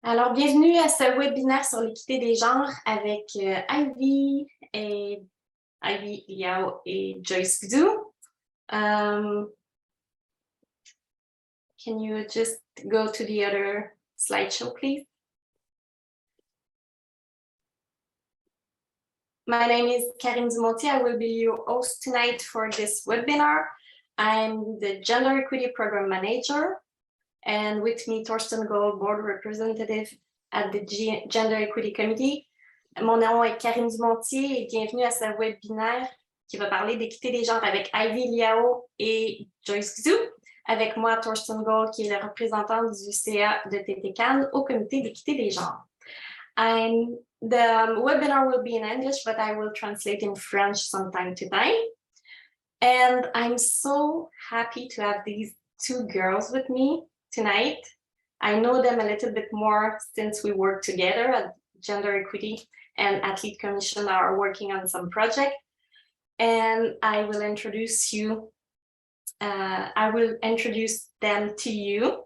Alors, bienvenue à ce webinaire sur l'équité des genres avec Ivy Liao et Joyce Xu. Can you just go to the other slideshow, please? My name is Karine Dumontier. I will be your host tonight for this webinar. I'm the Gender Equity Program Manager, and with me, Thorsten Gold, Board Representative at the Gender Equity Committee. Mon nom est Karine Dumontier et bienvenue à ce webinaire qui va parler d'équité des genres avec Ivy Liao et Joyce Xu. Avec moi, Thorsten Gold, qui est le représentant du CA de TTCAN au comité d'équité des genres. The webinar will be in English, but I will translate in French sometime today. And I'm so happy to have these two girls with me tonight. I know them a little bit more since we work together at Gender Equity and Athlete Commission are working on some project. And I will introduce them to you.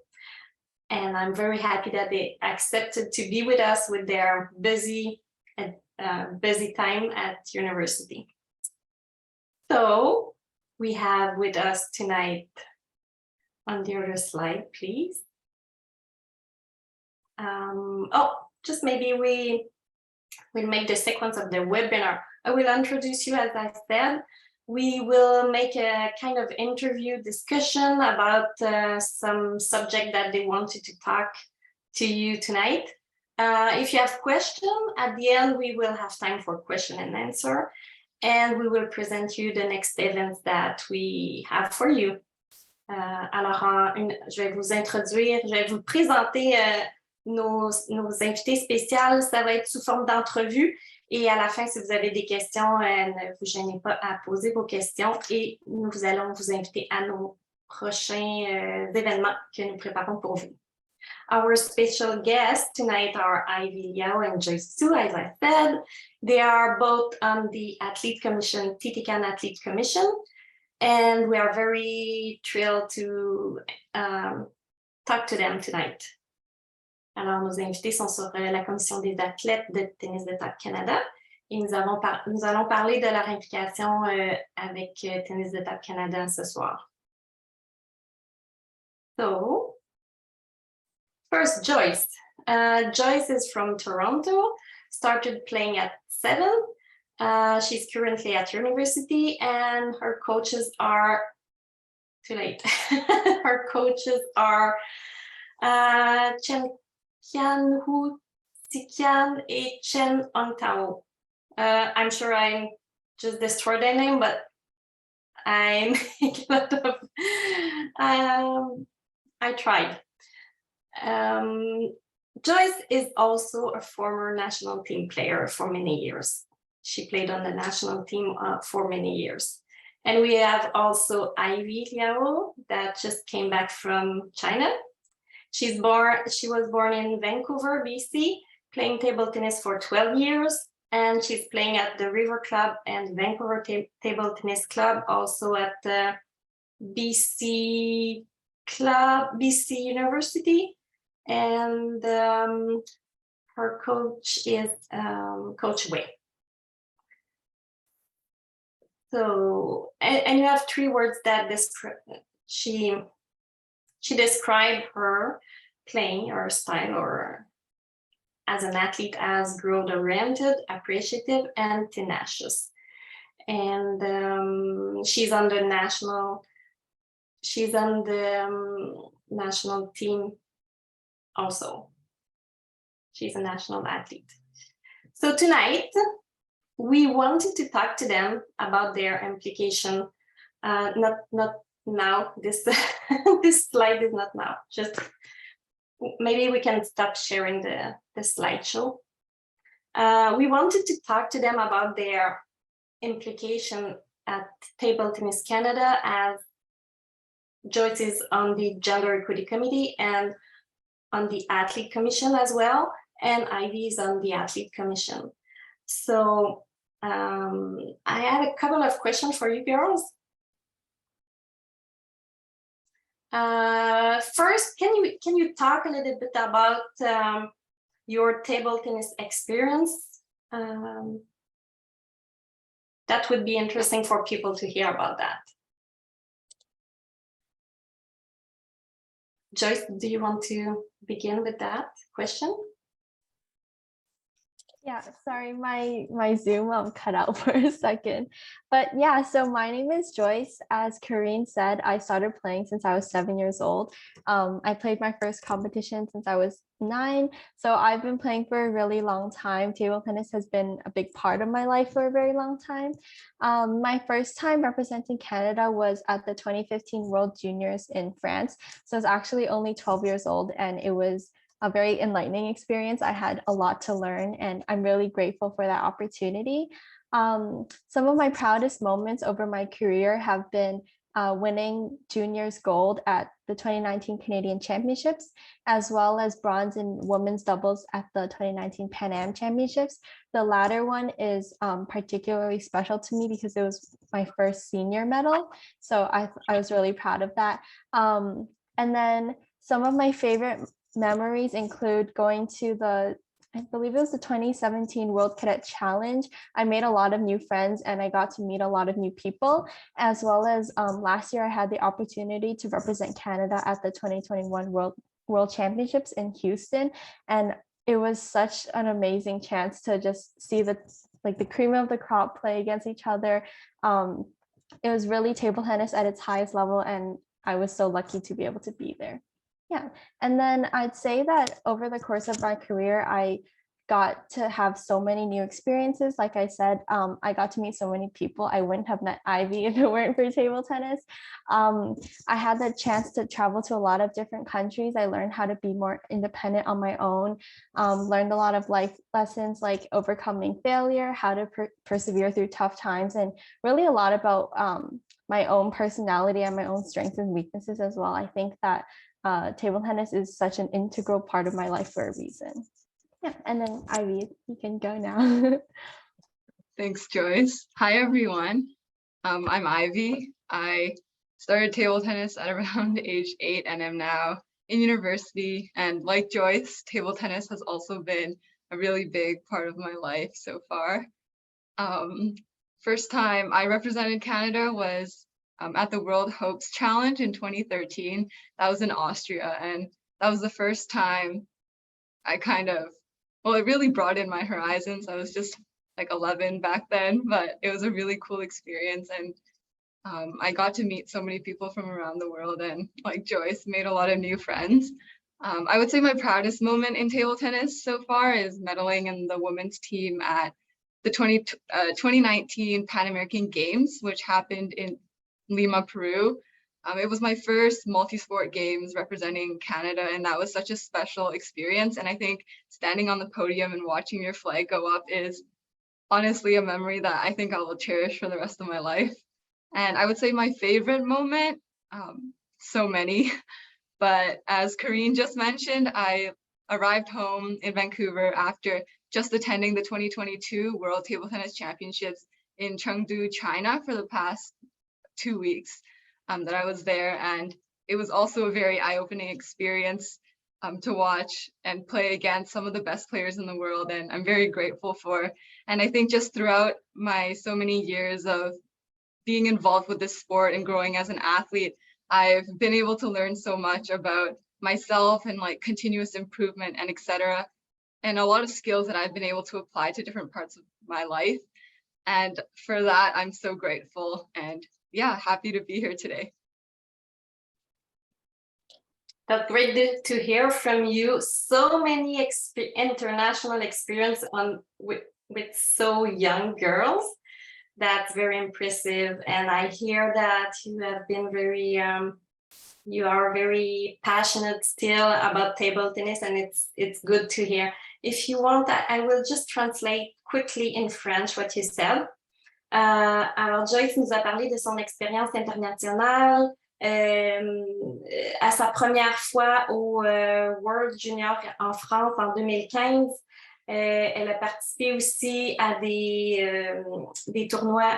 And I'm very happy that they accepted to be with us with their busy time at university. So we have with us tonight, on the other slide, please. Just maybe we'll make the sequence of the webinar. I will introduce you, as I said. We will make a kind of interview discussion about some subject that they wanted to talk to you tonight. If you have questions, at the end, we will have time for question and answer, and we will present you the next events that we have for you. Alors, je vais vous présenter nos invités spéciales. Ça va être sous forme d'entrevue. Et à la fin, si vous avez des questions, ne vous gênez pas à poser vos questions et nous allons vous inviter à nos prochains événements que nous préparons pour vous. Our special guests tonight are Ivy Liao and Joyce Xu, as I said. They are both on the Athlete Commission, TTCAN Athlete Commission, and we are very thrilled to talk to them tonight. Alors, nos invités sont sur la commission des athlètes de tennis de table Canada et nous allons parler de leur implication avec Tennis de table Canada ce soir. So, first, Joyce. Joyce is from Toronto, started playing at 7. She's currently at university and her coaches are, too late, her coaches are Chen Hu Tikian et Chen Ontao. I'm sure I just destroyed their name, but I tried. Joyce is also a former national team player for many years. She played on the national team for many years. And we have also Ivy Liao that just came back from China. She was born in Vancouver, BC, playing table tennis for 12 years, and she's playing at the River Club and Vancouver Table Tennis Club, also at the BC University, and her coach is Coach Wei. So, and you have 3 words that she described her playing or style or as an athlete as growth-oriented, appreciative, and tenacious. And she's on the national team also. She's a national athlete. So tonight, we wanted to talk to them about their implication, not now, this slide is not now, just maybe we can stop sharing the slideshow. We wanted to talk to them about their implication at Table Tennis Canada, as Joyce is on the Gender Equity Committee and on the Athlete Commission as well, and Ivy is on the Athlete Commission. So I have a couple of questions for you girls. First, can you talk a little bit about your table tennis experience. That would be interesting for people to hear about that. Joyce, do you want to begin with that question? Yeah, sorry, my Zoom cut out for a second. But yeah, so my name is Joyce. As Karine said, I started playing since I was 7 years old. I played my first competition since I was 9. So I've been playing for a really long time. Table tennis has been a big part of my life for a very long time. My first time representing Canada was at the 2015 World Juniors in France. So I was actually only 12 years old, and it was a very enlightening experience. I had a lot to learn, and I'm really grateful for that opportunity. Some of my proudest moments over my career have been winning juniors gold at the 2019 Canadian Championships, as well as bronze in women's doubles at the 2019 Pan Am Championships. The latter one is particularly special to me because it was my first senior medal. So I was really proud of that. And then some of my favorite memories include going to I believe it was the 2017 World Cadet Challenge. I made a lot of new friends and I got to meet a lot of new people, as well as last year I had the opportunity to represent Canada at the 2021 World Championships in Houston. And it was such an amazing chance to just see the cream of the crop play against each other. It was really table tennis at its highest level, and I was so lucky to be able to be there. Yeah, and then I'd say that over the course of my career, I got to have so many new experiences. Like I said, I got to meet so many people. I wouldn't have met Ivy if it weren't for table tennis. I had the chance to travel to a lot of different countries. I learned how to be more independent on my own, learned a lot of life lessons like overcoming failure, how to persevere through tough times, and really a lot about my own personality and my own strengths and weaknesses as well. I think that table tennis is such an integral part of my life for a reason. Yeah, and then Ivy, you can go now. Thanks, Joyce. Hi, everyone. I'm Ivy. I started table tennis at around age 8 and am now in university. And like Joyce, table tennis has also been a really big part of my life so far. First time I represented Canada was at the World Hopes Challenge in 2013. That was in Austria, and that was the first time I it really broadened my horizons. I was just like 11 back then, but it was a really cool experience, and I got to meet so many people from around the world, and like Joyce, made a lot of new friends. I would say my proudest moment in table tennis so far is medaling in the women's team at the 2019 Pan American Games, which happened in Lima, Peru. It was my first multi-sport games representing Canada, and that was such a special experience. And I think standing on the podium and watching your flag go up is honestly a memory that I think I will cherish for the rest of my life. And I would say my favorite moment, so many, but as Karine just mentioned, I arrived home in Vancouver after just attending the 2022 World Table Tennis Championships in Chengdu, China for the past 2 weeks that I was there. And it was also a very eye-opening experience to watch and play against some of the best players in the world, and I'm very grateful for. And I think just throughout my so many years of being involved with this sport and growing as an athlete, I've been able to learn so much about myself and like continuous improvement and etc. And a lot of skills that I've been able to apply to different parts of my life. And for that, I'm so grateful, and yeah, happy to be here today. That's great to hear from you. So many international experience with so young girls. That's very impressive. And I hear that you have been you are very passionate still about table tennis, and it's good to hear. If you want, I will just translate quickly in French what you said. Alors Joyce nous a parlé de son expérience internationale, à sa première fois au World Junior en France en 2015. Elle a participé aussi à des tournois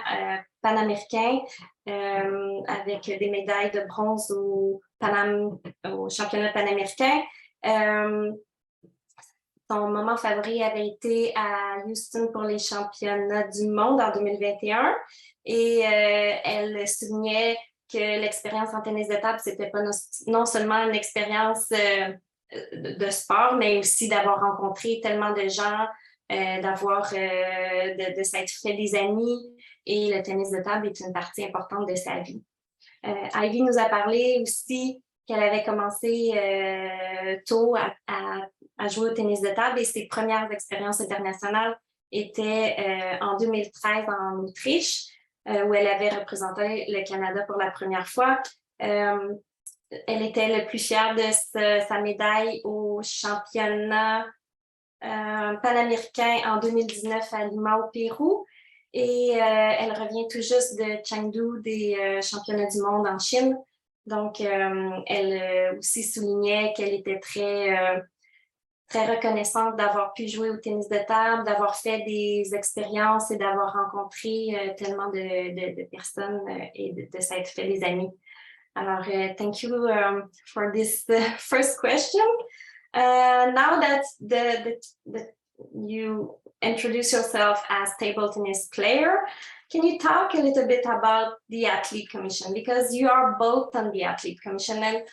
panaméricains avec des médailles de bronze au championnat panaméricain. son moment favori avait été à Houston pour les championnats du monde en 2021 et elle soulignait que l'expérience en tennis de table, c'était pas non seulement une expérience de sport, mais aussi d'avoir rencontré tellement de gens, de s'être fait des amis, et le tennis de table est une partie importante de sa vie. Ivy nous a parlé aussi qu'elle avait commencé tôt à jouer au tennis de table et ses premières expériences internationales étaient en 2013 en Autriche, où elle avait représenté le Canada pour la première fois. Elle était le plus fière de sa médaille au championnat panaméricain en 2019 à Lima au Pérou. Et elle revient tout juste de Chengdu des championnats du monde en Chine. Donc, elle aussi soulignait qu'elle était très reconnaissante d'avoir pu jouer au tennis de table, d'avoir fait des expériences et d'avoir rencontré tellement de personnes et de s'être fait des amis. Alors, thank you for this first question. Now that you introduce yourself as table tennis player, can you talk a little bit about the Athlete Commission? Because you are both on the Athlete Commission, and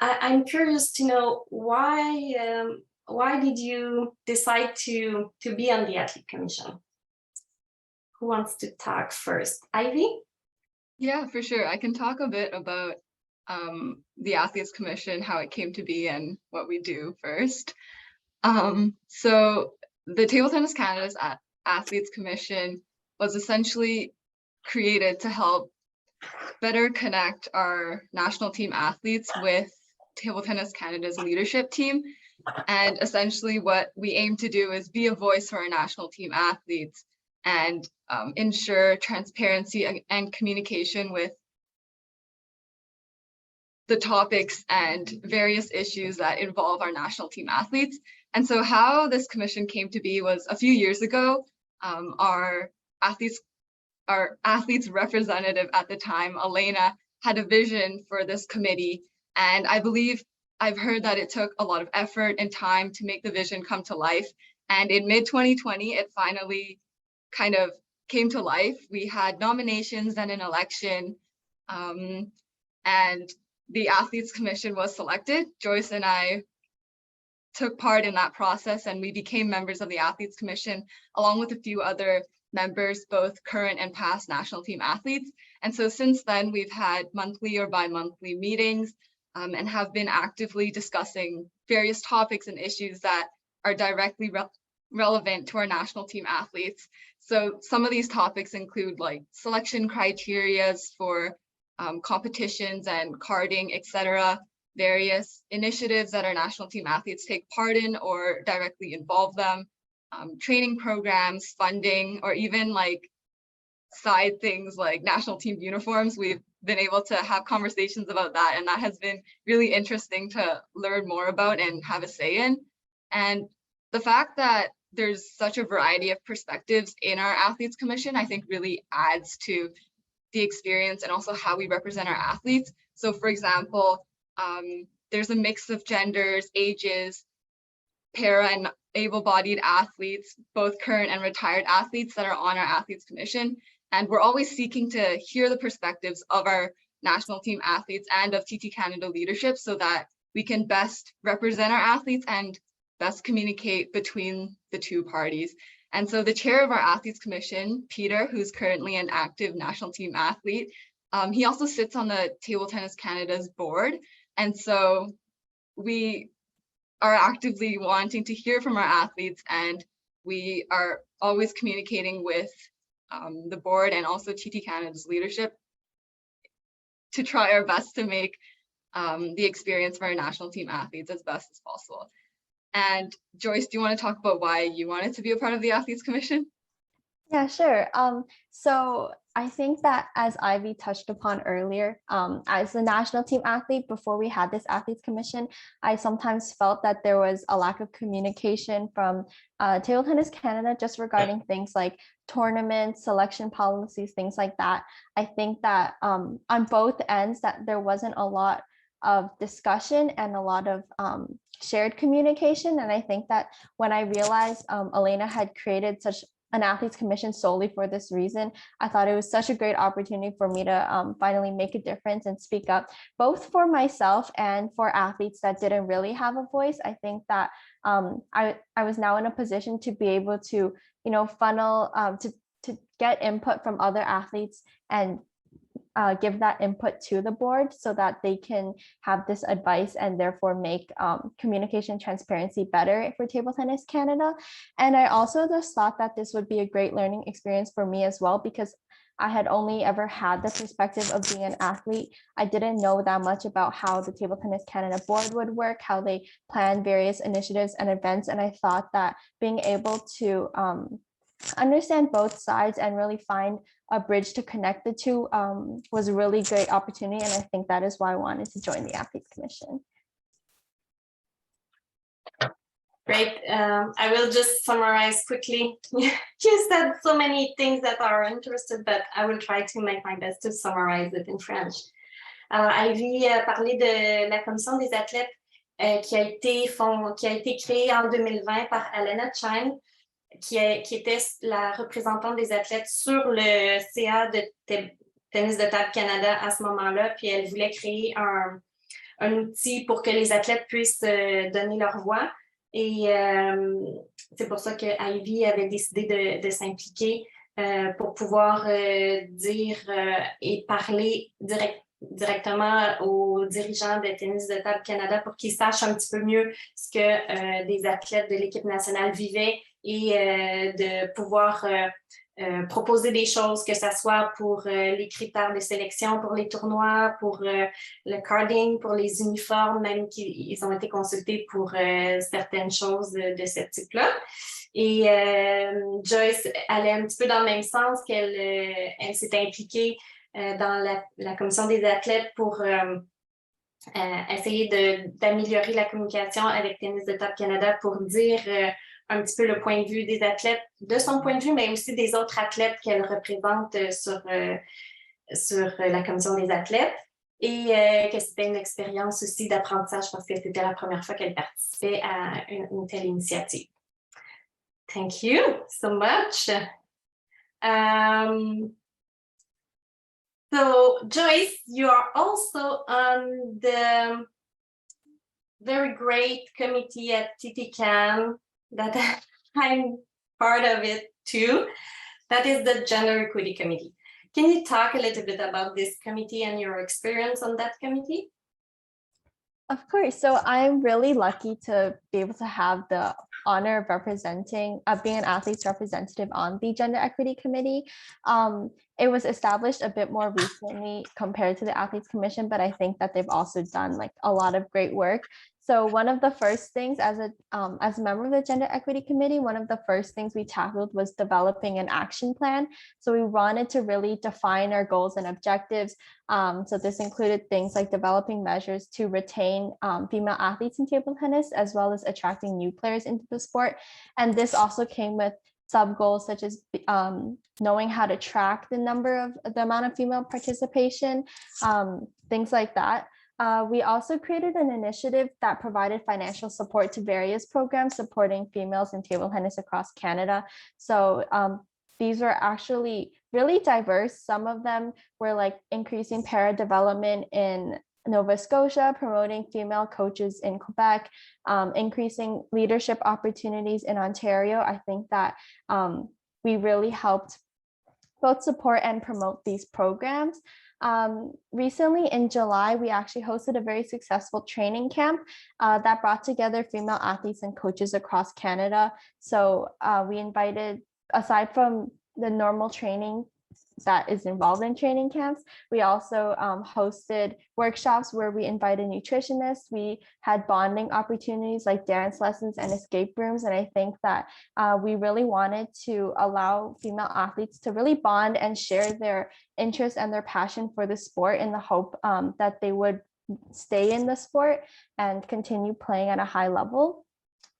I'm curious to know why did you decide to be on the Athlete Commission? Who wants to talk first? Ivy? Yeah, for sure. I can talk a bit about the Athletes Commission, how it came to be, and what we do first. So the Table Tennis Canada's Athletes Commission was essentially created to help better connect our national team athletes with Table Tennis Canada's leadership team. And essentially what we aim to do is be a voice for our national team athletes and ensure transparency and communication with the topics and various issues that involve our national team athletes. And so how this commission came to be was a few years ago, our athletes representative at the time, Elena, had a vision for this committee. And I believe I've heard that it took a lot of effort and time to make the vision come to life. And in mid-2020, it finally kind of came to life. We had nominations and an election, and the Athletes Commission was selected. Joyce and I took part in that process, and we became members of the Athletes Commission, along with a few other members, both current and past national team athletes. And so since then, we've had monthly or bi-monthly meetings and have been actively discussing various topics and issues that are directly relevant to our national team athletes. So some of these topics include like selection criteria for competitions and carding, etc., various initiatives that our national team athletes take part in or directly involve them, training programs, funding, or even like side things like national team uniforms. We've been able to have conversations about that, and that has been really interesting to learn more about and have a say in. And the fact that there's such a variety of perspectives in our Athletes Commission, I think really adds to the experience and also how we represent our athletes. So for example, there's a mix of genders, ages, para and able-bodied athletes, both current and retired athletes that are on our Athletes Commission. And we're always seeking to hear the perspectives of our national team athletes and of TT Canada leadership so that we can best represent our athletes and best communicate between the two parties. And so the chair of our Athletes Commission, Peter, who's currently an active national team athlete, he also sits on the Table Tennis Canada's board. And so we are actively wanting to hear from our athletes, and we are always communicating with the board and also TT Canada's leadership to try our best to make the experience for our national team athletes as best as possible. And Joyce, do you want to talk about why you wanted to be a part of the Athletes Commission? Yeah, sure. So I think that as Ivy touched upon earlier, as a national team athlete, before we had this Athletes Commission, I sometimes felt that there was a lack of communication from Table Tennis Canada just regarding things like tournaments, selection policies, things like that. I think that on both ends that there wasn't a lot of discussion and a lot of shared communication. And I think that when I realized Elena had created such an athletes commission solely for this reason, I thought it was such a great opportunity for me to finally make a difference and speak up, both for myself and for athletes that didn't really have a voice. I think that I was now in a position to be able to, funnel, to get input from other athletes and give that input to the board so that they can have this advice and therefore make communication transparency better for Table Tennis Canada. And I also just thought that this would be a great learning experience for me as well, because I had only ever had the perspective of being an athlete. I didn't know that much about how the Table Tennis Canada board would work, how they plan various initiatives and events. And I thought that being able to understand both sides and really find a bridge to connect the two was a really great opportunity. And I think that is why I wanted to join the Athletes Commission. Great. I will just summarize quickly. You said so many things that are interested, but I will try to make my best to summarize it in French. Alors, Ivy a parlé de la commission des athlètes qui a été créée en 2020 par Alana Chang, qui était la représentante des athlètes sur le CA de Tennis de table Canada à ce moment-là, puis elle voulait créer un outil pour que les athlètes puissent donner leur voix. Et c'est pour ça que Ivy avait décidé de s'impliquer pour pouvoir dire et parler directement aux dirigeants de Tennis de table Canada pour qu'ils sachent un petit peu mieux ce que des athlètes de l'équipe nationale vivaient et de pouvoir proposer des choses, que ce soit pour les critères de sélection, pour les tournois, pour le carding, pour les uniformes, même qu'ils ont été consultés pour certaines choses de ce type-là. Et Joyce allait un petit peu dans le même sens, qu'elle s'est impliquée dans la commission des athlètes pour essayer d'améliorer la communication avec Tennis de table Canada pour dire un petit peu le point de vue des athlètes, de son point de vue, mais aussi des autres athlètes qu'elle représente sur la commission des athlètes. Et que c'était une expérience aussi d'apprentissage parce que c'était la première fois qu'elle participait à une telle initiative. Thank you so much. So Joyce, you are also on the very great committee at TTCAN that I'm part of it too. That is the Gender Equity Committee. Can you talk a little bit about this committee and your experience on that committee? Of course. So I'm really lucky to be able to have the honor of representing, being an athlete's representative on the Gender Equity Committee. It was established a bit more recently compared to the Athletes Commission, but I think that they've also done like a lot of great work. So one of the first things as a member of the Gender Equity Committee, one of the first things we tackled was developing an action plan. So we wanted to really define our goals and objectives. So this included things like developing measures to retain female athletes in table tennis, as well as attracting new players into the sport. And this also came with sub-goals such as knowing how to track the amount of female participation, things like that. We also created an initiative that provided financial support to various programs supporting females in table tennis across Canada. So these were actually really diverse. Some of them were like increasing para development in Nova Scotia, promoting female coaches in Quebec, increasing leadership opportunities in Ontario. I think that we really helped both support and promote these programs. Recently in July, we actually hosted a very successful training camp that brought together female athletes and coaches across Canada. So we invited, aside from the normal training that is involved in training camps, we also hosted workshops where we invited nutritionists. We had bonding opportunities like dance lessons and escape rooms. And I think that we really wanted to allow female athletes to really bond and share their interest and their passion for the sport in the hope that they would stay in the sport and continue playing at a high level.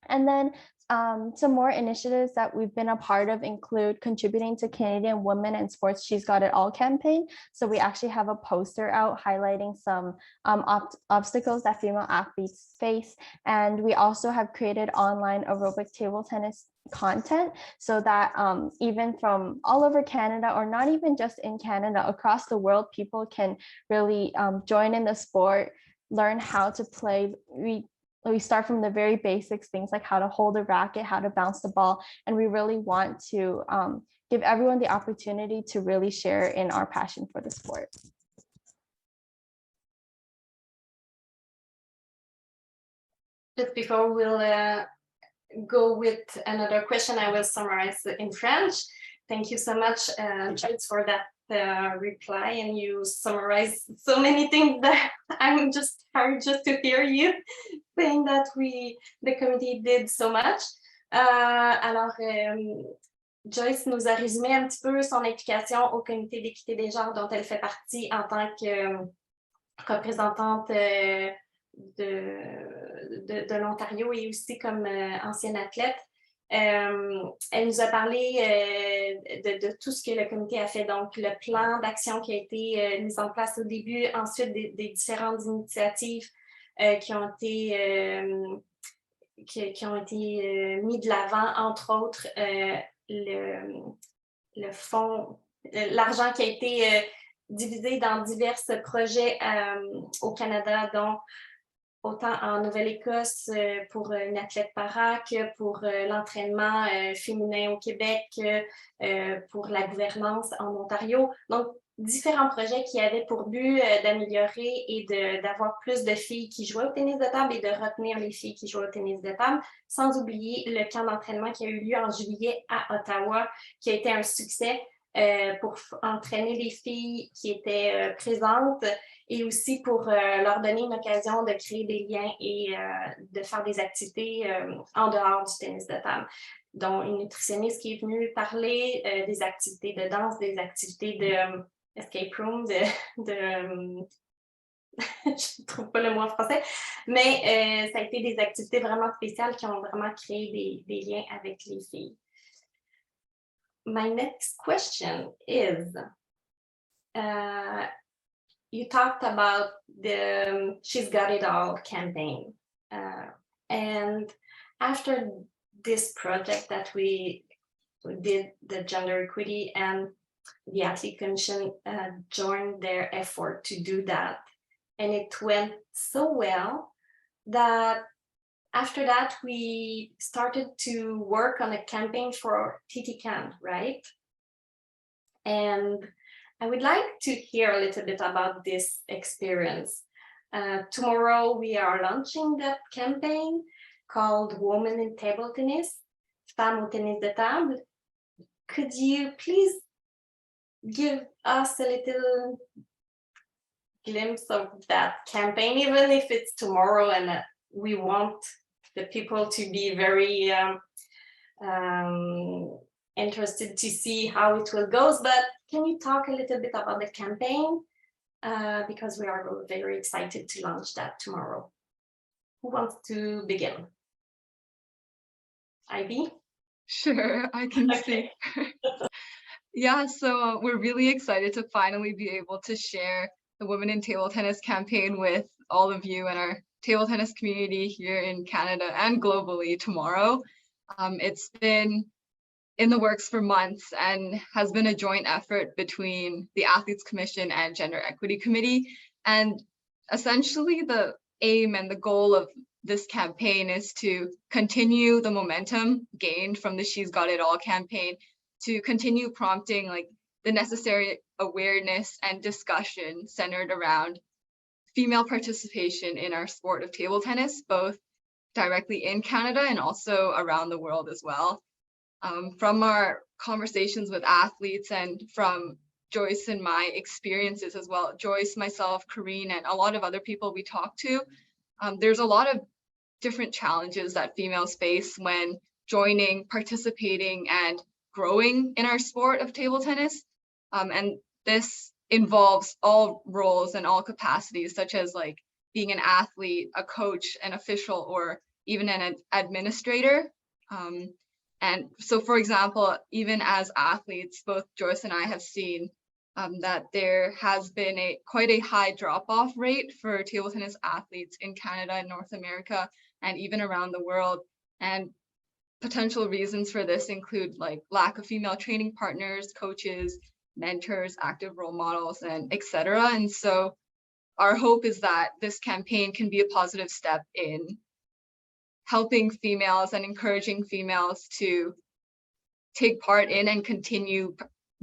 And then Some more initiatives that we've been a part of include contributing to Canadian Women in Sports She's Got It All campaign. So we actually have a poster out highlighting some obstacles that female athletes face. And we also have created online aerobic table tennis content so that even from all over Canada, or not even just in Canada, across the world, people can really join in the sport, learn how to play. We start from the very basics, things like how to hold a racket, how to bounce the ball, and we really want to give everyone the opportunity to really share in our passion for the sport. Just before we'll go with another question, I will summarize in French. Thank you so much, Joyce, for that reply, and you summarize so many things that I'm just hard just to hear you saying that the committee did so much. Alors, Joyce nous a résumé un petit peu son implication au comité d'équité des genres dont elle fait partie en tant que représentante de l'Ontario et aussi comme ancienne athlète. Elle nous a parlé de tout ce que le comité a fait, donc le plan d'action qui a été mis en place au début, ensuite des différentes initiatives qui ont été mis de l'avant, entre autres le fonds, l'argent qui a été divisé dans divers projets au Canada, dont autant en Nouvelle-Écosse pour une athlète para que pour l'entraînement féminin au Québec, pour la gouvernance en Ontario. Donc, différents projets qui avaient pour but d'améliorer et d'avoir plus de filles qui jouaient au tennis de table et de retenir les filles qui jouaient au tennis de table, sans oublier le camp d'entraînement qui a eu lieu en juillet à Ottawa, qui a été un succès pour entraîner les filles qui étaient présentes et aussi pour leur donner une occasion de créer des liens et de faire des activités en dehors du tennis de table, dont une nutritionniste qui est venue parler des activités de danse, des activités de escape room, je ne trouve pas le mot en français, mais ça a été des activités vraiment spéciales qui ont vraiment créé des liens avec les filles. My next question is, you talked about the She's Got It All campaign. And after this project that we did, the gender equity and the Athlete Commission joined their effort to do that. And it went so well that after that, we started to work on a campaign for TTCAN, right? And I would like to hear a little bit about this experience. Tomorrow, we are launching that campaign called Women in Table Tennis, Femmes au tennis de table. Could you please give us a little glimpse of that campaign, even if it's tomorrow and we want the people to be very interested to see how it will go, but can you talk a little bit about the campaign? Because we are very excited to launch that tomorrow. Who wants to begin? Ivy? Sure, I can speak. Yeah, so we're really excited to finally be able to share the Women in Table Tennis campaign with all of you and our table tennis community here in Canada and globally tomorrow. It's been in the works for months and has been a joint effort between the Athletes Commission and Gender Equity Committee. And essentially the aim and the goal of this campaign is to continue the momentum gained from the She's Got It All campaign, to continue prompting like the necessary awareness and discussion centered around female participation in our sport of table tennis, both directly in Canada and also around the world as well. From our conversations with athletes and from Joyce and my experiences as well, Joyce, myself, Karine, and a lot of other people we talked to, there's a lot of different challenges that females face when joining, participating, and growing in our sport of table tennis. And this involves all roles and all capacities, such as like being an athlete, a coach, an official, or even an administrator. And so, for example, even as athletes, both Joyce and I have seen that there has been quite a high drop-off rate for table tennis athletes in Canada and North America, and even around the world. And potential reasons for this include like lack of female training partners, coaches, mentors, active role models, and etc. And so our hope is that this campaign can be a positive step in helping females and encouraging females to take part in and continue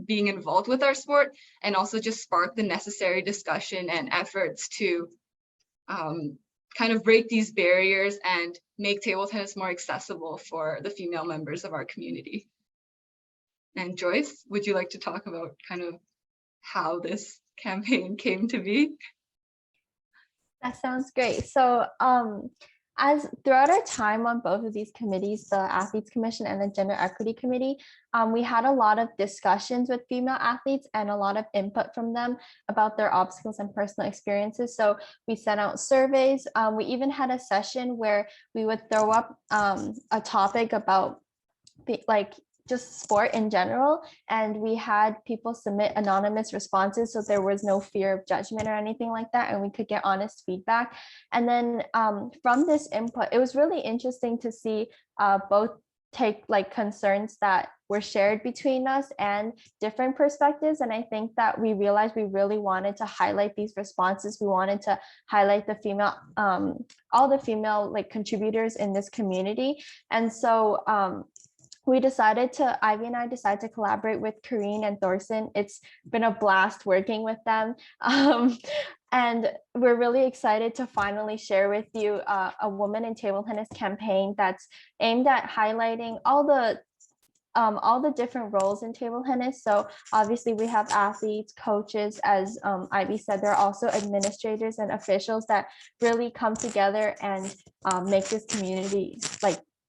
being involved with our sport, and also just spark the necessary discussion and efforts to kind of break these barriers and make table tennis more accessible for the female members of our community. And Joyce, would you like to talk about kind of how this campaign came to be? That sounds great. So as throughout our time on both of these committees, the Athletes Commission and the Gender Equity Committee, we had a lot of discussions with female athletes and a lot of input from them about their obstacles and personal experiences. So we sent out surveys. We even had a session where we would throw up a topic about just sport in general, and we had people submit anonymous responses, so there was no fear of judgment or anything like that, and we could get honest feedback. And then from this input, it was really interesting to see both take concerns that were shared between us and different perspectives. And I think that we realized we really wanted to highlight these responses. We wanted to highlight the female, all the female contributors in this community. And so Ivy and I decided to collaborate with Karine and Thorsten. It's been a blast working with them. And we're really excited to finally share with you a Women in Table Tennis campaign that's aimed at highlighting all the different roles in table tennis. So obviously we have athletes, coaches, as Ivy said, there are also administrators and officials that really come together and make this community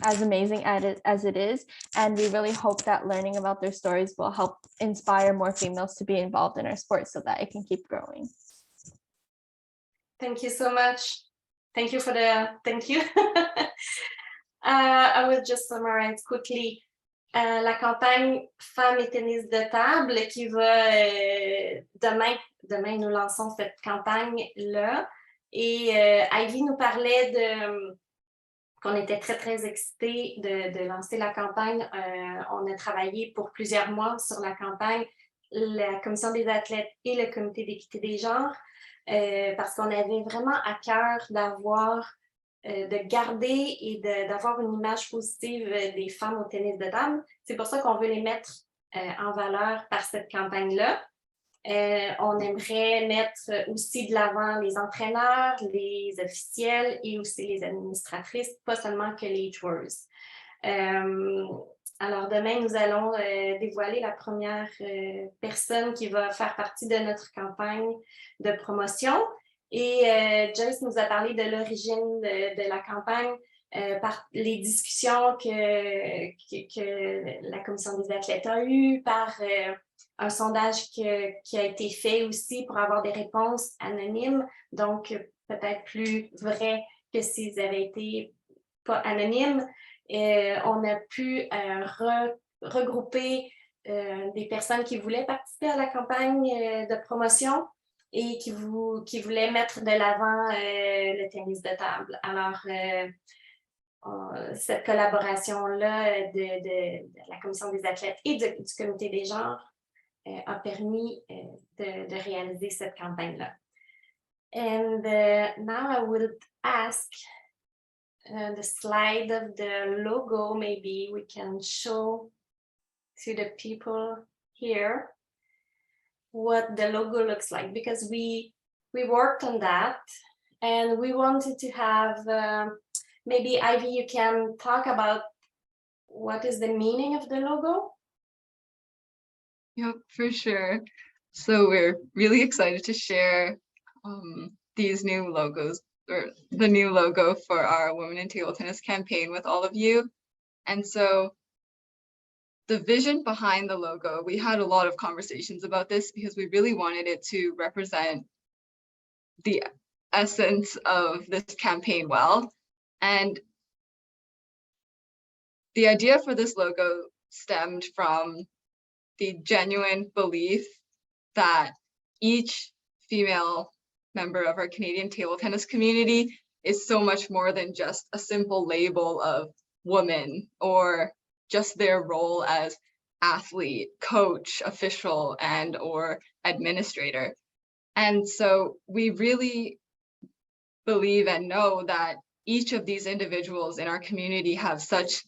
as amazing as it is. And we really hope that learning about their stories will help inspire more females to be involved in our sport so that it can keep growing. Thank you so much. Thank you for thank you. I will just summarize quickly. La campagne Femmes et tennis de table qui va demain nous lançons cette campagne-là. Et Ivy nous parlait qu'on était très, très excités de lancer la campagne. On a travaillé pour plusieurs mois sur la campagne, la commission des athlètes et le comité d'équité des genres, parce qu'on avait vraiment à cœur de garder et d'avoir une image positive des femmes au tennis de table. C'est pour ça qu'on veut les mettre en valeur par cette campagne-là. On aimerait mettre aussi de l'avant les entraîneurs, les officiels et aussi les administratrices, pas seulement que les joueuses. Alors demain, nous allons dévoiler la première personne qui va faire partie de notre campagne de promotion. Et Joyce nous a parlé de l'origine de la campagne par les discussions que la commission des athlètes a eues, par un sondage qui a été fait aussi pour avoir des réponses anonymes, donc peut-être plus vrai que s'ils avaient été pas anonymes. On a pu regrouper des personnes qui voulaient participer à la campagne de promotion et qui voulaient mettre de l'avant le tennis de table. Alors, cette collaboration-là de la commission des athlètes et du comité des genres a permis de réaliser cette campagne-là. And now I would ask the slide of the logo, maybe we can show to the people here what the logo looks like, because we worked on that and we wanted to have, maybe Ivy, you can talk about what is the meaning of the logo? Yep, for sure. So we're really excited to share these new logos, or the new logo for our Women in Table Tennis campaign with all of you. And so the vision behind the logo, we had a lot of conversations about this because we really wanted it to represent the essence of this campaign well. And the idea for this logo stemmed from the genuine belief that each female member of our Canadian table tennis community is so much more than just a simple label of woman or just their role as athlete, coach, official, and or administrator. And so we really believe and know that each of these individuals in our community have such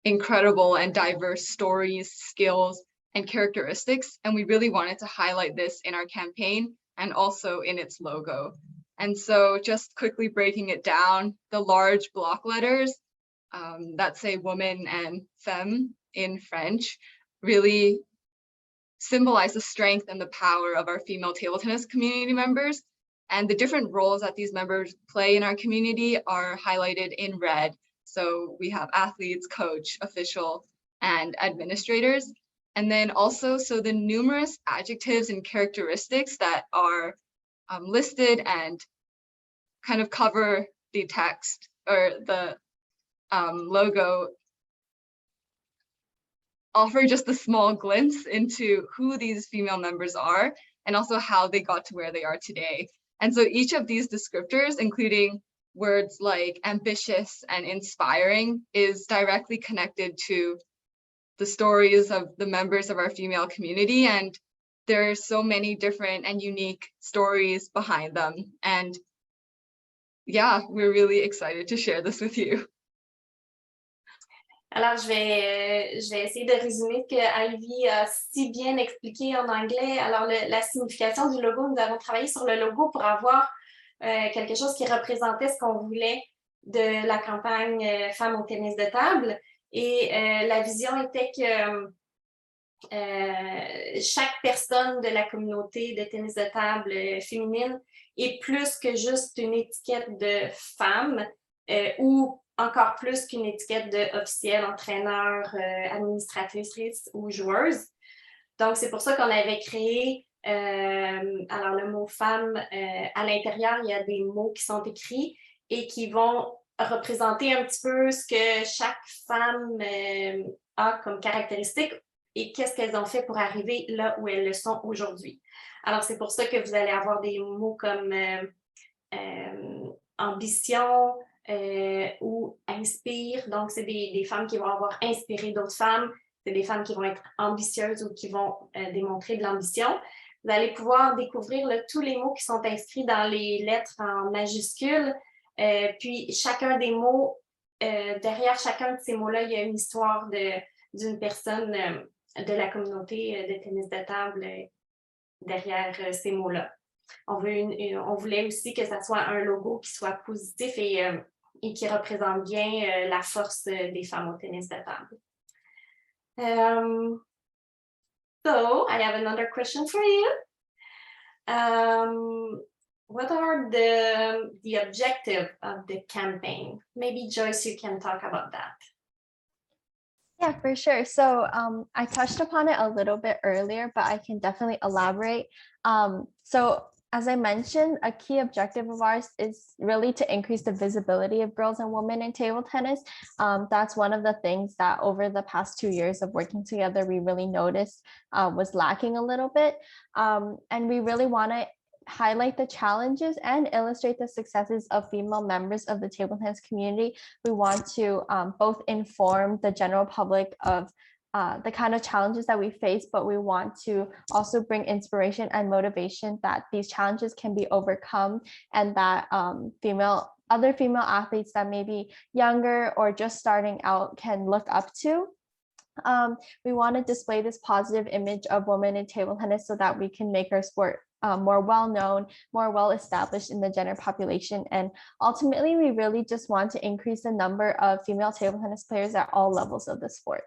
incredible and diverse stories, skills, and characteristics. And we really wanted to highlight this in our campaign and also in its logo. And so just quickly breaking it down, the large block letters that say woman and femme in French really symbolize the strength and the power of our female table tennis community members. And the different roles that these members play in our community are highlighted in red. So we have athletes, coach, official, and administrators. And then also, so the numerous adjectives and characteristics that are listed and kind of cover the text or the logo offer just a small glimpse into who these female members are and also how they got to where they are today. And so each of these descriptors, including words like ambitious and inspiring, is directly connected to the stories of the members of our female community. And there are so many different and unique stories behind them. And yeah, we're really excited to share this with you. Alors, je vais essayer de résumer ce que Ivy a si bien expliqué en anglais. Alors, la signification du logo, nous avons travaillé sur le logo pour avoir quelque chose qui représentait ce qu'on voulait de la campagne Femmes au tennis de table. Et la vision était que chaque personne de la communauté de tennis de table féminine est plus que juste une étiquette de femme ou encore plus qu'une étiquette d'officielle, entraîneur, administratrice ou joueuse. Donc, c'est pour ça qu'on avait créé, alors le mot femme, à l'intérieur, il y a des mots qui sont écrits et qui vont représenter un petit peu ce que chaque femme a comme caractéristique et qu'est-ce qu'elles ont fait pour arriver là où elles le sont aujourd'hui. Alors, c'est pour ça que vous allez avoir des mots comme ambition, ou inspire. Donc, c'est des femmes qui vont avoir inspiré d'autres femmes. C'est des femmes qui vont être ambitieuses ou qui vont démontrer de l'ambition. Vous allez pouvoir découvrir là, tous les mots qui sont inscrits dans les lettres en majuscules. Puis, chacun des mots, derrière chacun de ces mots-là, il y a une histoire d'une personne de la communauté de tennis de table derrière ces mots-là. On voulait aussi que ça soit un logo qui soit positif et qui représente bien la force des femmes au tennis de table. So, I have another question for you. What are the objectives of the campaign? Maybe Joyce, you can talk about that. Yeah, for sure. So I touched upon it a little bit earlier, but I can definitely elaborate. So as I mentioned, a key objective of ours is really to increase the visibility of girls and women in table tennis. That's one of the things that over the past 2 years of working together, we really noticed was lacking a little bit. And we really want to highlight the challenges and illustrate the successes of female members of the table tennis community. We want to both inform the general public of the kind of challenges that we face, but we want to also bring inspiration and motivation that these challenges can be overcome and that other female athletes that may be younger or just starting out can look up to. We want to display this positive image of women in table tennis so that we can make our sport more well-known, more well-established in the general population. And ultimately, we really just want to increase the number of female table tennis players at all levels of the sport.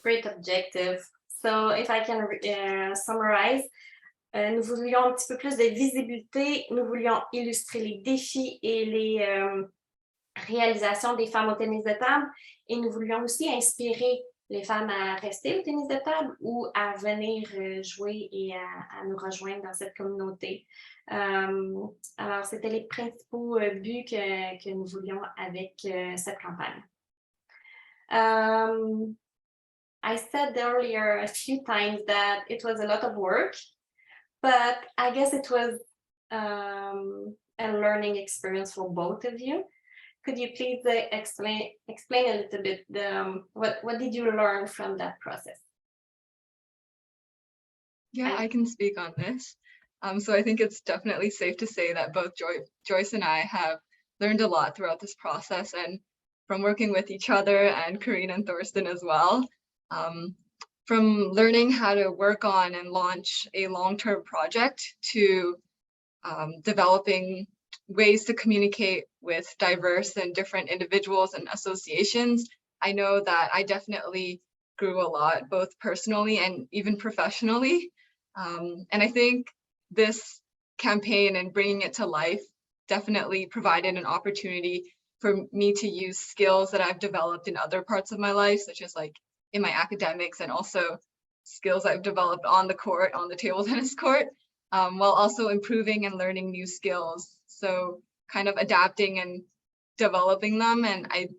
Great objective. So if I can summarize, nous voulions un petit peu plus de visibilité, nous voulions illustrer les défis et les réalisations des femmes au tennis de table et nous voulions aussi inspirer les femmes à rester au tennis de table ou à venir jouer et à nous rejoindre dans cette communauté. Alors, c'était les principaux buts que nous voulions avec cette campagne. I said earlier a few times that it was a lot of work, but I guess it was a learning experience for both of you. Could you please explain a little bit what did you learn from that process? Yeah, I can speak on this. So I think it's definitely safe to say that both Joyce and I have learned a lot throughout this process, and from working with each other and Karine and Thorsten as well. From learning how to work on and launch a long-term project to developing ways to communicate with diverse and different individuals and associations, I know that I definitely grew a lot, both personally and even professionally. And I think this campaign and bringing it to life definitely provided an opportunity for me to use skills that I've developed in other parts of my life, such as like in my academics, and also skills I've developed on the court, on the table tennis court, while also improving and learning new skills. So kind of adapting and developing them. And I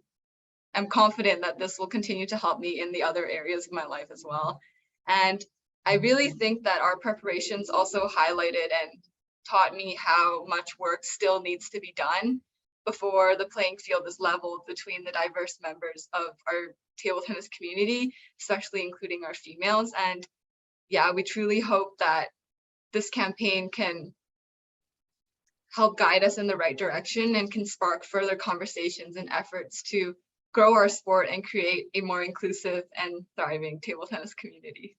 am confident that this will continue to help me in the other areas of my life as well. And I really think that our preparations also highlighted and taught me how much work still needs to be done before the playing field is leveled between the diverse members of our table tennis community, especially including our females. And yeah, we truly hope that this campaign can help guide us in the right direction and can spark further conversations and efforts to grow our sport and create a more inclusive and thriving table tennis community.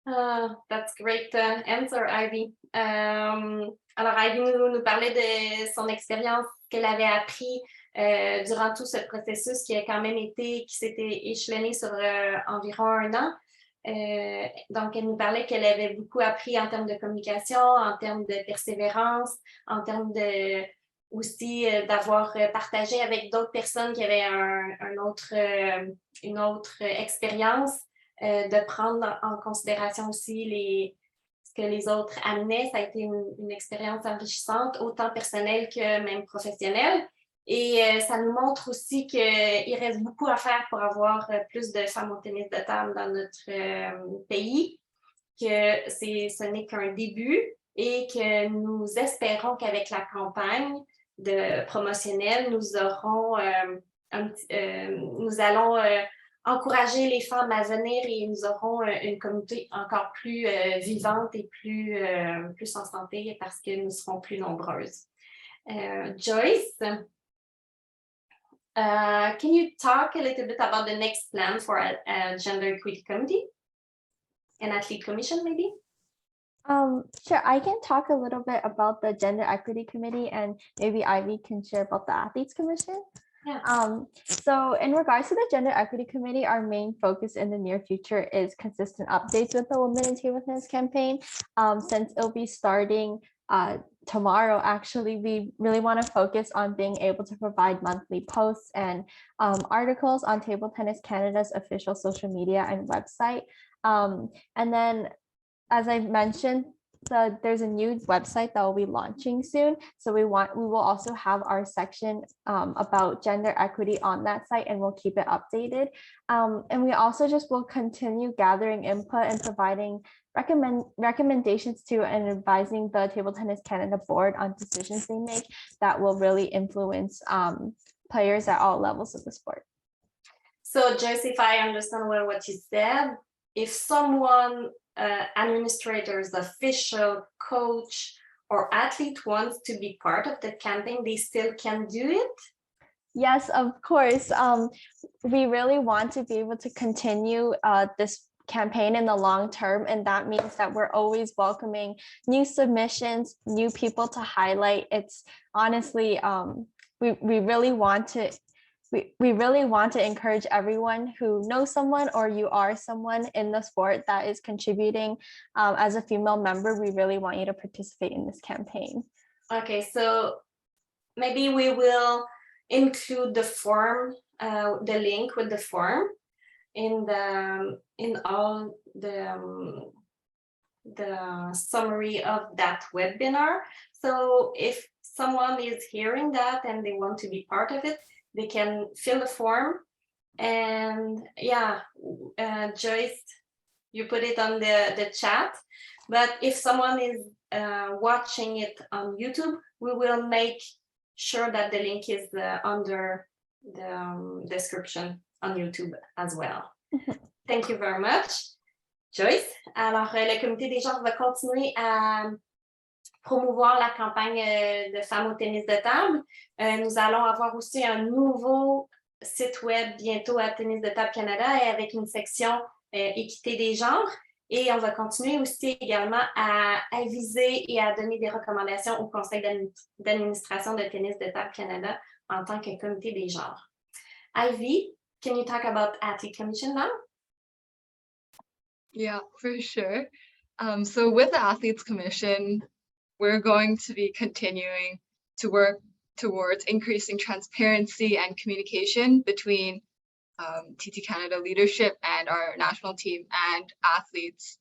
That's great answer, Ivy. Alors, Ivy nous parlait de son expérience qu'elle avait appris durant tout ce processus qui a quand même qui s'était échelonné sur environ 1 an. Donc, elle nous parlait qu'elle avait beaucoup appris en termes de communication, en termes de persévérance, en termes de aussi d'avoir partagé avec d'autres personnes qui avaient une autre expérience, de prendre en considération aussi ce que les autres amenaient. Ça a été une expérience enrichissante, autant personnelle que même professionnelle. Et ça nous montre aussi qu'il reste beaucoup à faire pour avoir plus de femmes au tennis de table dans notre pays, que ce n'est qu'un début et que nous espérons qu'avec la campagne promotionnelle, nous allons encourager les femmes à venir et nous aurons une communauté encore plus vivante et plus en santé parce que nous serons plus nombreuses. Joyce, can you talk a little bit about the next plan for a gender equity committee? An athlete commission, maybe? Sure, I can talk a little bit about the Gender Equity Committee, and maybe Ivy can share about the Athletes Commission. Yeah. So in regards to the Gender Equity Committee, our main focus in the near future is consistent updates with the Women in Table Tennis campaign. Since it'll be starting tomorrow, actually, we really want to focus on being able to provide monthly posts and articles on Table Tennis Canada's official social media and website. And then, as I mentioned, there's a new website that will be launching soon. So we will also have our section about gender equity on that site, and we'll keep it updated. And we also just will continue gathering input and providing recommendations to and advising the Table Tennis Canada board on decisions they make that will really influence players at all levels of the sport. So Joyce, if I understand well what you said, if someone, administrators, official, coach, or athlete wants to be part of the campaign, they still can do it? Yes, of course. We really want to be able to continue this campaign in the long term, and that means that we're always welcoming new submissions, new people to highlight. It's honestly, we really want to encourage everyone who knows someone or you are someone in the sport that is contributing as a female member. We really want you to participate in this campaign. Okay, so maybe we will include the form, the link with the form in all the summary of that webinar. So if someone is hearing that and they want to be part of it, they can fill the form. And yeah, Joyce, you put it on the chat. But if someone is watching it on YouTube, we will make sure that the link is under the description on YouTube as well. Thank you very much, Joyce. Alors, le comité des genres va continuer à promouvoir la campagne de femmes au tennis de table. Nous allons avoir aussi un nouveau site web bientôt à Tennis de table Canada et avec une section équité des genres. Et on va continuer aussi également à aviser et à donner des recommandations au conseil d'administration de Tennis de table Canada en tant que comité des genres. Ivy, can you talk about Athlete Commission now? Yeah, for sure. So with the Athletes Commission, we're going to be continuing to work towards increasing transparency and communication between TT Canada leadership and our national team and athletes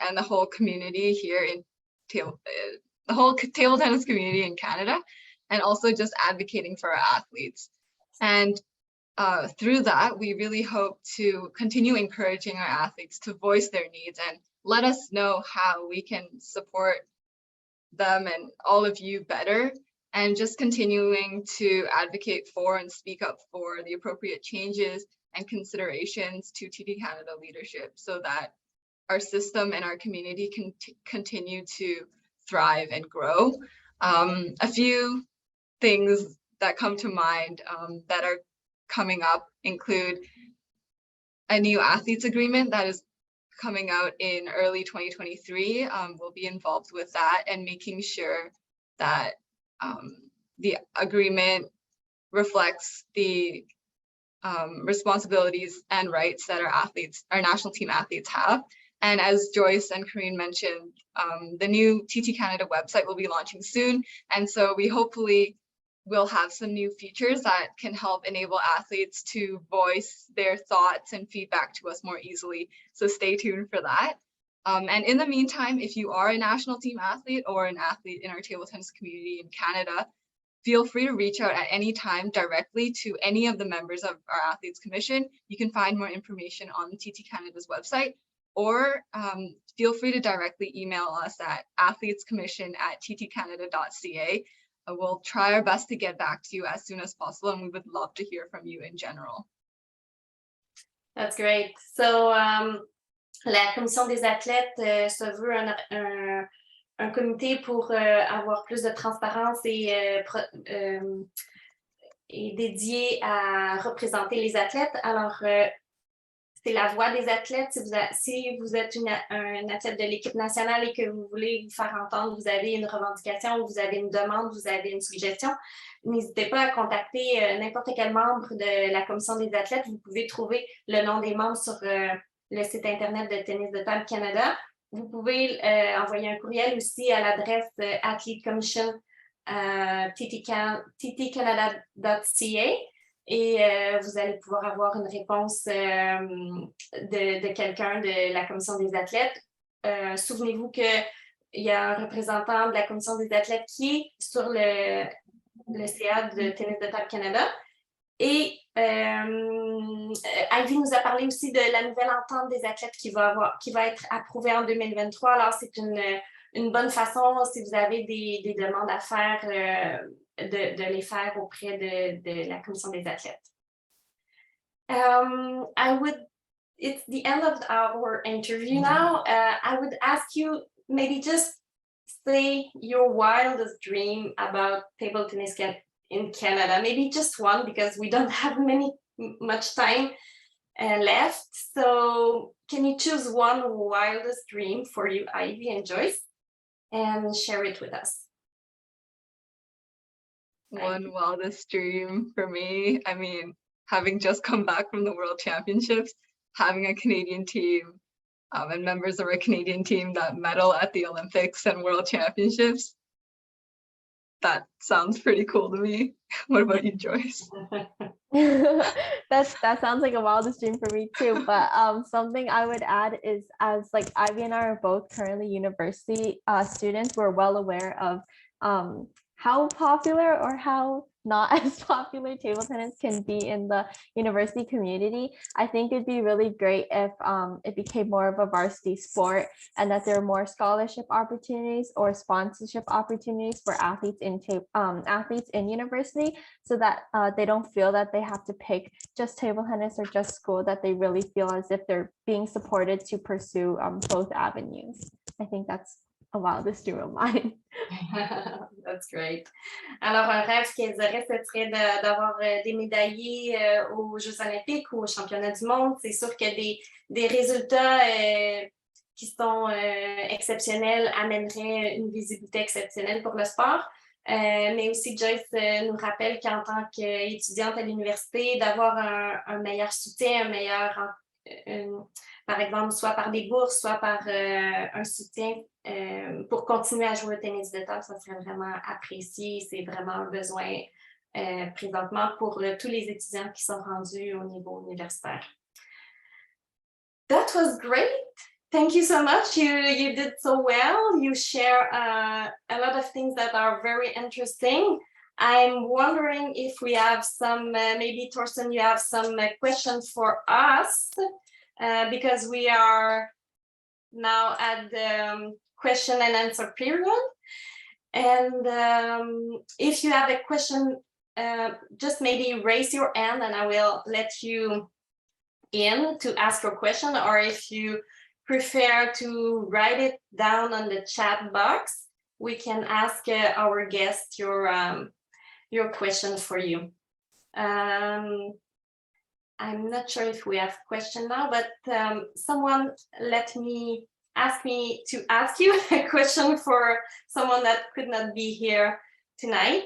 and the whole community here in the whole table tennis community in Canada, and also just advocating for our athletes. And through that, we really hope to continue encouraging our athletes to voice their needs and let us know how we can support them and all of you better, and just continuing to advocate for and speak up for the appropriate changes and considerations to TT Canada leadership so that our system and our community can continue to thrive and grow. A few things that come to mind that are coming up include a new athletes agreement that is coming out in early 2023. We'll be involved with that and making sure that the agreement reflects the responsibilities and rights that our national team athletes have. And as Joyce and Karine mentioned, the new TT Canada website will be launching soon. And so we hopefully will have some new features that can help enable athletes to voice their thoughts and feedback to us more easily. So stay tuned for that. And in the meantime, if you are a national team athlete or an athlete in our table tennis community in Canada, feel free to reach out at any time directly to any of the members of our Athletes Commission. You can find more information on the TT Canada's website, or feel free to directly email us at athletescommission@ttcanada.ca. We'll try our best to get back to you as soon as possible, and we would love to hear from you in general. That's great. So la commission des athlètes se veut un comité pour avoir plus de transparence et dédié à représenter les athlètes. Alors, c'est la voix des athlètes. Si vous êtes un athlète de l'équipe nationale et que vous voulez vous faire entendre, vous avez une revendication, vous avez une demande, vous avez une suggestion, n'hésitez pas à contacter n'importe quel membre de la commission des athlètes. Vous pouvez trouver le nom des membres sur le site Internet de Tennis de table Canada. Vous pouvez envoyer un courriel aussi à l'adresse athletecommission@ttcanada.ca. Et vous allez pouvoir avoir une réponse de quelqu'un de la commission des athlètes. Souvenez-vous qu'il y a un représentant de la commission des athlètes qui est sur le CA de Tennis de table Canada. Et Ivy nous a parlé aussi de la nouvelle entente des athlètes qui va être approuvée en 2023. Alors, c'est une bonne façon, si vous avez des demandes à faire, de les faire auprès de la commission des athlètes. It's the end of our interview now. I would ask you maybe just say your wildest dream about table tennis in Canada. Maybe just one, because we don't have much time left. So can you choose one wildest dream for you, Ivy and Joyce, and share it with us? One wildest dream for me, I mean, having just come back from the World Championships, having a Canadian team and members of our Canadian team that medal at the Olympics and World Championships, that sounds pretty cool to me. What about you, Joyce? That sounds like a wildest dream for me too. But something I would add is, as like Ivy and I are both currently university students, we're well aware of how popular or how not as popular table tennis can be in the university community, I think it'd be really great if it became more of a varsity sport and that there are more scholarship opportunities or sponsorship opportunities for athletes in university, so that they don't feel that they have to pick just table tennis or just school, that they really feel as if they're being supported to pursue both avenues. I think that's a wildest dream of mine. That's great. Alors, un rêve qu'elles auraient, ce serait d'avoir des médaillés aux Jeux olympiques ou aux championnats du monde. C'est sûr que des résultats qui sont exceptionnels amèneraient une visibilité exceptionnelle pour le sport. Mais aussi, Joyce nous rappelle qu'en tant qu'étudiante à l'université, d'avoir un meilleur soutien, par exemple, soit par des bourses, soit par un soutien pour continuer à jouer au tennis de table, ça serait vraiment apprécié. C'est vraiment un besoin présentement pour tous les étudiants qui sont rendus au niveau universitaire. That was great. Thank you so much. You did so well. You share a lot of things that are very interesting. I'm wondering if we have some, maybe Torsten, you have some questions for us, because we are now at the question and answer period. And if you have a question, just maybe raise your hand and I will let you in to ask your question, or if you prefer to write it down on the chat box, we can ask our guest your question for you. I'm not sure if we have question now, but someone asked me to ask you a question for someone that could not be here tonight.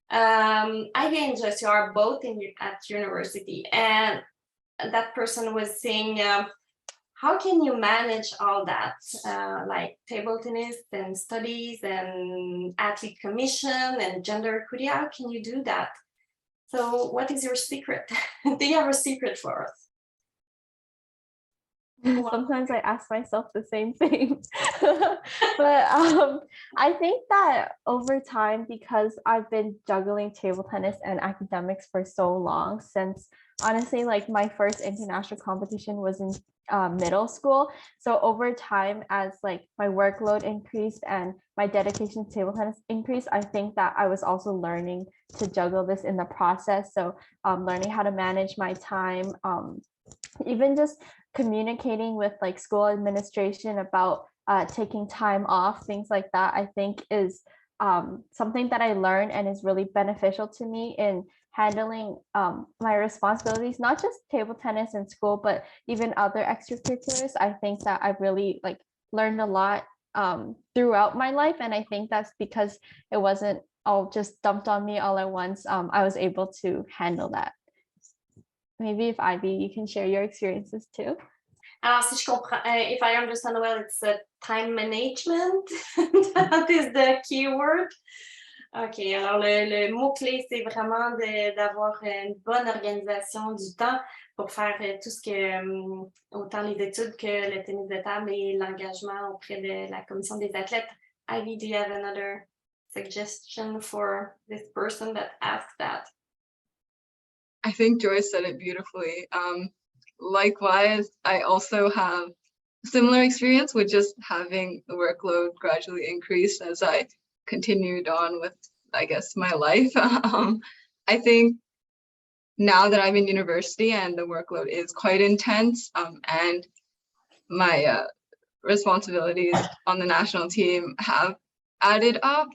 Ivy and Joyce, you are both at university, and that person was saying, how can you manage all that, like table tennis and studies and athlete commission and gender equity? How can you do that? So what is your secret? Do you have a secret for us? Sometimes I ask myself the same thing. But I think that over time, because I've been juggling table tennis and academics for so long, since honestly, like my first international competition was in middle school. So over time, as like my workload increased and my dedication to table tennis increased, I think that I was also learning to juggle this in the process. So learning how to manage my time, even just communicating with like school administration about taking time off, things like that, I think is something that I learned and is really beneficial to me in handling my responsibilities, not just table tennis in school, but even other extracurriculars. I think that I've really like learned a lot throughout my life. And I think that's because it wasn't all just dumped on me all at once. I was able to handle that. Maybe if Ivy, you can share your experiences too. Alors, si je comprends, if I understand well, it's time management. That is the keyword. OK, alors le mot-clé, c'est vraiment d'avoir une bonne organisation du temps pour faire tout ce que, autant les études que le tennis de table et l'engagement auprès de la commission des athlètes. Ivy, do you have another suggestion for this person that asked that? I think Joyce said it beautifully. Likewise, I also have a similar experience with just having the workload gradually increase as I continued on with, I guess, my life. I think now that I'm in university and the workload is quite intense, and my responsibilities on the national team have added up,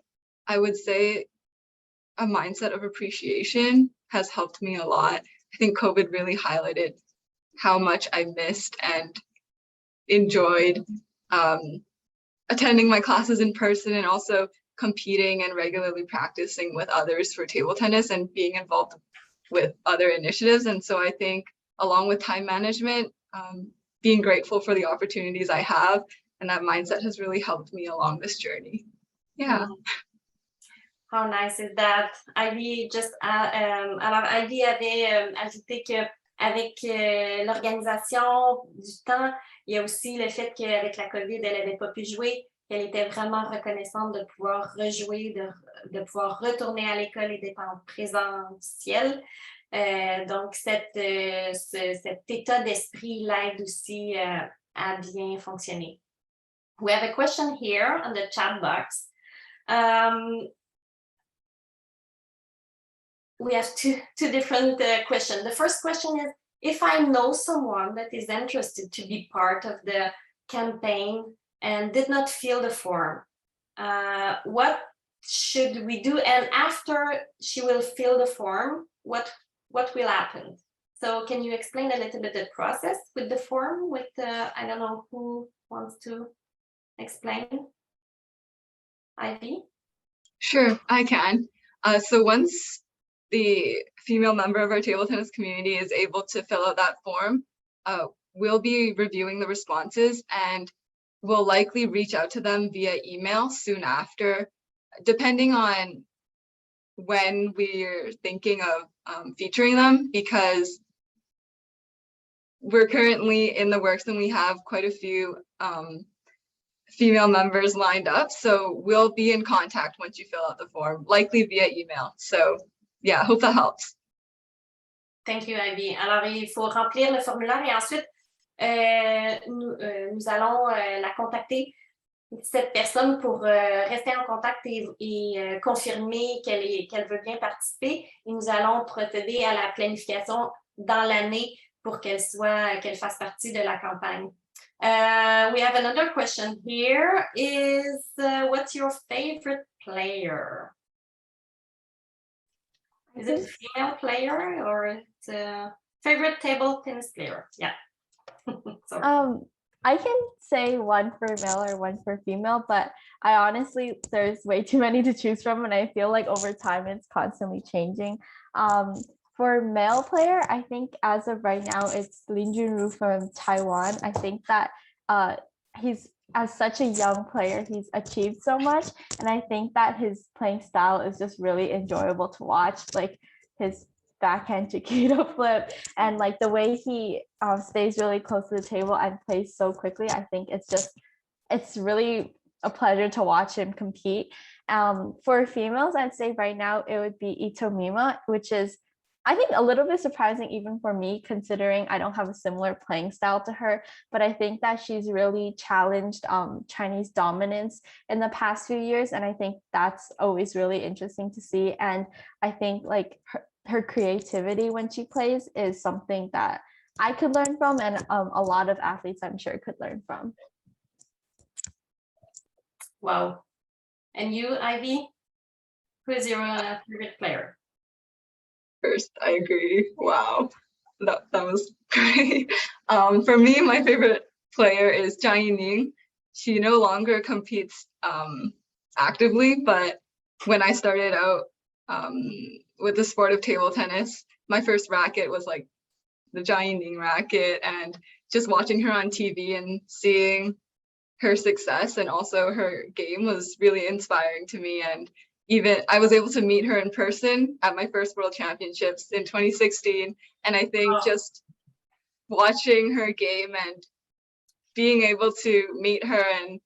I would say a mindset of appreciation has helped me a lot. I think COVID really highlighted how much I missed and enjoyed attending my classes in person, and also competing and regularly practicing with others for table tennis and being involved with other initiatives. And so I think along with time management, being grateful for the opportunities I have, and that mindset has really helped me along this journey. Yeah. How nice is that? Ivy, alors Ivy avait ajouté qu'avec l'organisation du temps, il y a aussi le fait qu'avec la COVID, elle n'avait pas pu jouer. qu'elle était vraiment reconnaissante de pouvoir rejouer, de pouvoir retourner à l'école et d'être en présentiel. Donc, cet état d'esprit l'aide aussi à bien fonctionner. We have a question here on the chat box. We have two different questions. The first question is, if I know someone that is interested to be part of the campaign and did not fill the form, what should we do? And after she will fill the form, what will happen? So can you explain a little bit the process with the form? With I don't know who wants to explain. Ivy? Sure, I can. So once the female member of our table tennis community is able to fill out that form, we'll be reviewing the responses and we'll likely reach out to them via email soon after, depending on when we're thinking of featuring them, because we're currently in the works and we have quite a few female members lined up. So we'll be in contact once you fill out the form, likely via email. So yeah, hope that helps. Thank you, Ivy. Alors, il faut remplir le formulaire et ensuite, nous allons la contacter, cette personne, pour rester en contact et confirmer qu'elle veut bien participer. Et nous allons procéder à la planification dans l'année pour qu'elle fasse partie de la campagne. We have another question here. Is what's your favorite player? Is it a female player or it's a favorite table tennis player? Yeah. I can say one for male or one for female, but I honestly, there's way too many to choose from, and I feel like over time it's constantly changing. For male player, I think as of right now, it's Lin Junru from Taiwan. I think that he's, as such a young player, he's achieved so much, and I think that his playing style is just really enjoyable to watch. Like his backhand Chiquita flip and like the way he stays really close to the table and plays so quickly. I think it's really a pleasure to watch him compete. For females, I'd say right now it would be Ito Mima, which is, I think, a little bit surprising even for me, considering I don't have a similar playing style to her, but I think that she's really challenged Chinese dominance in the past few years, and I think that's always really interesting to see. And I think like her creativity when she plays is something that I could learn from, and a lot of athletes I'm sure could learn from. Wow. And you, Ivy? Who is your favorite player? First, I agree. Wow, that was great. For me, my favorite player is Zhang Yining. She no longer competes actively, but when I started out with the sport of table tennis, my first racket was like the Zhang Yining racket, and just watching her on TV and seeing her success and also her game was really inspiring to me. And even I was able to meet her in person at my first World Championships in 2016. And I think just watching her game and being able to meet her and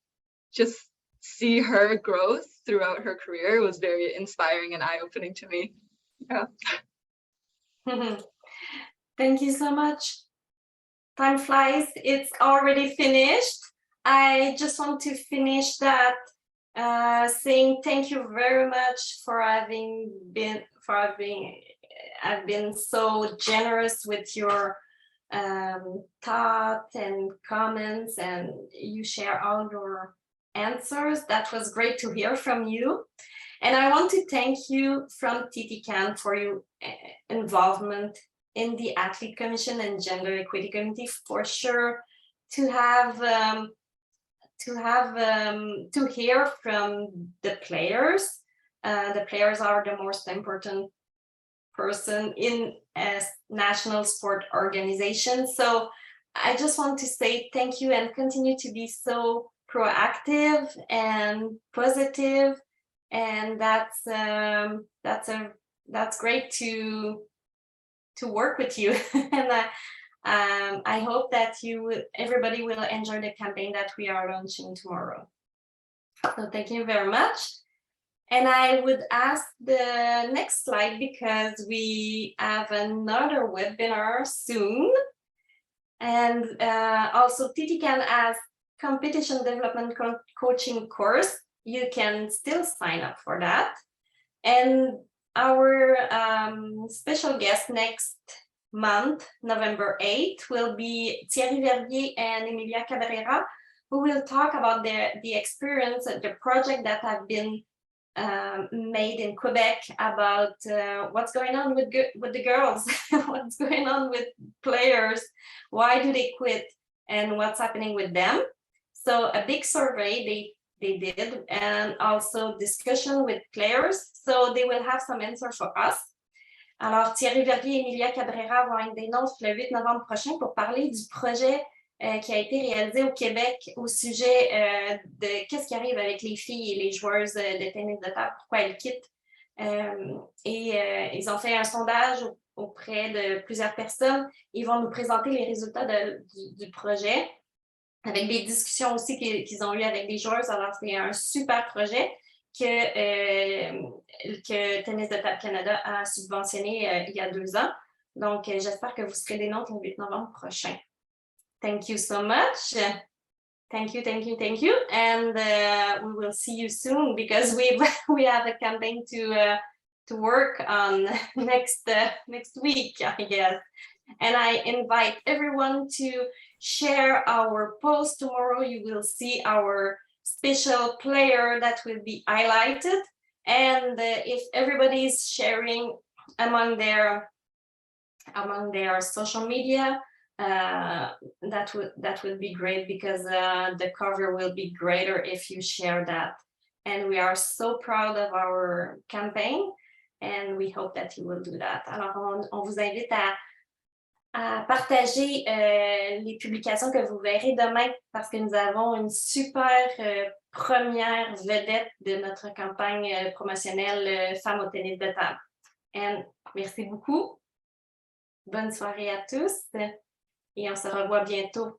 just see her growth throughout her career was very inspiring and eye-opening to me. Yeah. Thank you so much. Time flies. It's already finished. I just want to finish that saying thank you very much for having been so generous with your thoughts and comments, and you share all your answers. That was great to hear from you. And I want to thank you from TTCAN for your involvement in the Athlete Commission and Gender Equity Committee, for sure, to hear from the players. The players are the most important person in a national sport organization. So I just want to say thank you and continue to be so proactive and positive. And that's great to work with you. And I hope that everybody will enjoy the campaign that we are launching tomorrow. So thank you very much. And I would ask the next slide because we have another webinar soon. And also Titican has competition development coaching course. You can still sign up for that. And our special guest next month, November 8th, will be Thierry Vervier and Emilia Cabrera, who will talk about the experience, the project that have been made in Quebec about what's going on with the girls, what's going on with players, why do they quit, and what's happening with them. So a big survey they did, and also discussion with players. So they will have some answers for us. Alors Thierry Vervier et Emilia Cabrera vont être des nôtres le 8 novembre prochain pour parler du projet qui a été réalisé au Québec au sujet de qu'est-ce qui arrive avec les filles et les joueuses de tennis de table, pourquoi elles quittent. Ils ont fait un sondage auprès de plusieurs personnes. Ils vont nous présenter les résultats du projet avec des discussions aussi qu'ils ont eues avec des joueuses. Alors, c'est un super projet que Tennis de Table Canada a subventionné il y a 2 ans. Donc, j'espère que vous serez des nôtres le 8 novembre prochain. Thank you so much. Thank you. And we will see you soon because we have a campaign to work on next week, I guess. And I invite everyone to share our post tomorrow. You will see our special player that will be highlighted. And if everybody is sharing among their social media, that would be great because the cover will be greater if you share that. And we are so proud of our campaign and we hope that you will do that. Alors, on vous invite à partager les publications que vous verrez demain parce que nous avons une super première vedette de notre campagne promotionnelle Femmes au tennis de table. And merci beaucoup. Bonne soirée à tous et on se revoit bientôt.